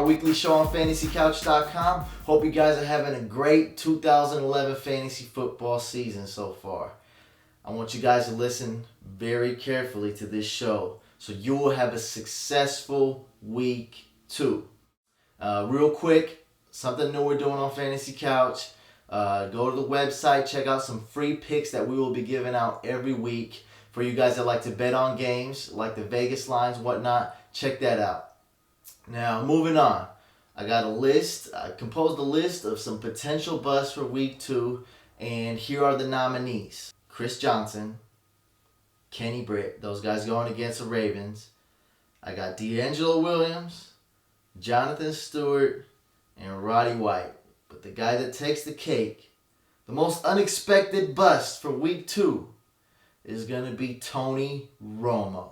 weekly show on fantasycouch.com. Hope you guys are having a great 2011 fantasy football season so far. I want you guys to listen very carefully to this show so you will have a successful week 2. Real quick, something new we're doing on Fantasy Couch. Go to the website, check out some free picks that we will be giving out every week. For you guys that like to bet on games, like the Vegas lines, whatnot, check that out. Now, moving on. I got a list. I composed a list of some potential busts for week 2, and here are the nominees. Chris Johnson, Kenny Britt, those guys going against the Ravens. I got D'Angelo Williams, Jonathan Stewart, and Roddy White. But the guy that takes the cake, the most unexpected bust for week 2, is going to be Tony Romo.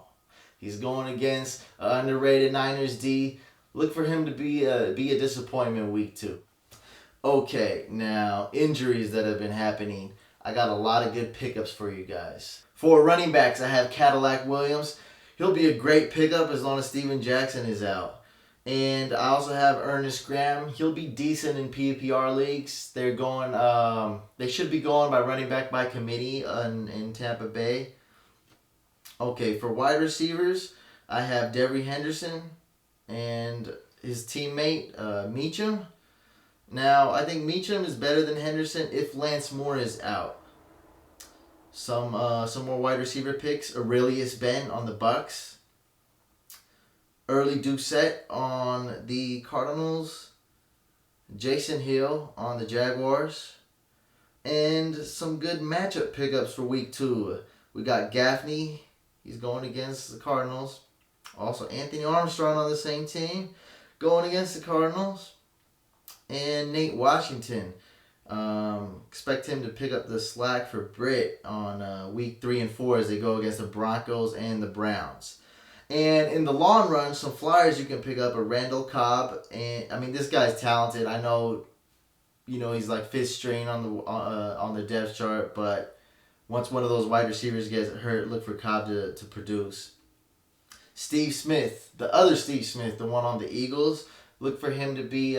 He's going against an underrated Niners D. Look for him to be a disappointment week 2. Okay, now injuries that have been happening. I got a lot of good pickups for you guys. For running backs, I have Cadillac Williams. He'll be a great pickup as long as Steven Jackson is out. And I also have Ernest Graham. He'll be decent in PPR leagues. They should be going by running back by committee in Tampa Bay. Okay, for wide receivers, I have Devery Henderson and his teammate Meacham. Now, I think Meacham is better than Henderson if Lance Moore is out. Some more wide receiver picks. Aurelius Ben on the Bucks. Early Doucette on the Cardinals. Jason Hill on the Jaguars. And some good matchup pickups for week 2. We got Gaffney. He's going against the Cardinals. Also, Anthony Armstrong on the same team going against the Cardinals. And Nate Washington. Expect him to pick up the slack for Britt on week 3 and 4 as they go against the Broncos and the Browns. And in the long run, some flyers you can pick up are Randall Cobb. And I mean, this guy's talented. I know, he's like 5th string on the depth chart, but once one of those wide receivers gets hurt, look for Cobb to produce. Steve Smith, the other Steve Smith, the one on the Eagles. Look for him to be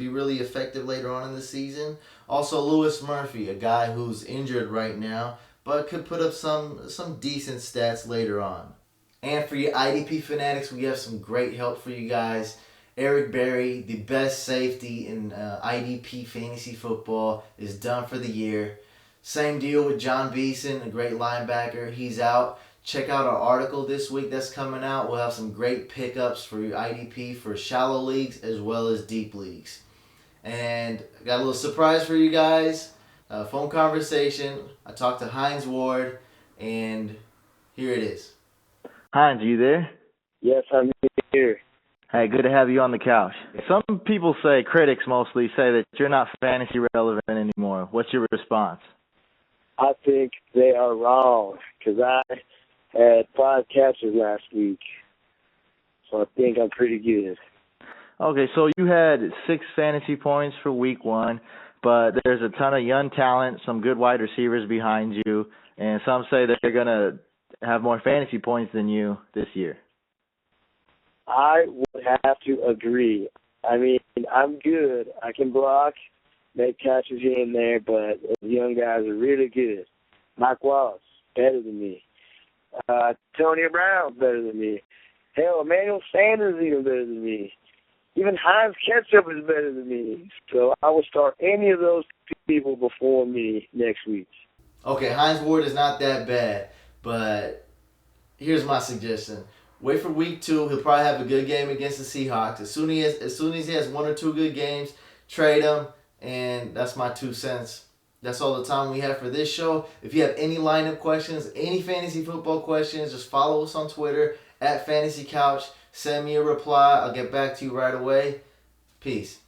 really effective later on in the season. Also, Louis Murphy, a guy who's injured right now, but could put up some decent stats later on. And for your IDP fanatics, we have some great help for you guys. Eric Berry, the best safety in IDP fantasy football, is done for the year. Same deal with John Beeson, a great linebacker. He's out. Check out our article this week that's coming out. We'll have some great pickups for your IDP for shallow leagues as well as deep leagues. And I got a little surprise for you guys. Phone conversation. I talked to Hines Ward, and here it is. Hines, are you there? Yes, I'm here. Hey, good to have you on the couch. Some people say, critics mostly, say that you're not fantasy relevant anymore. What's your response? I think they are wrong because I had 5 catches last week, so I think I'm pretty good. Okay, so you had 6 fantasy points for week 1, but there's a ton of young talent, some good wide receivers behind you, and some say that they're going to have more fantasy points than you this year. I would have to agree. I mean, I'm good. I can block, make catches here and there, but those young guys are really good. Mike Wallace, better than me. Tony Brown, better than me. Hell, Emmanuel Sanders is even better than me. Even Heinz Ketchup is better than me. So I would start any of those people before me next week. Okay, Hines Ward is not that bad, but here's my suggestion. Wait for week 2. He'll probably have a good game against the Seahawks. As soon as he has 1 or 2 good games, trade him, and that's my 2 cents. That's all the time we have for this show. If you have any lineup questions, any fantasy football questions, just follow us on Twitter @FantasyCouch. Send me a reply. I'll get back to you right away. Peace.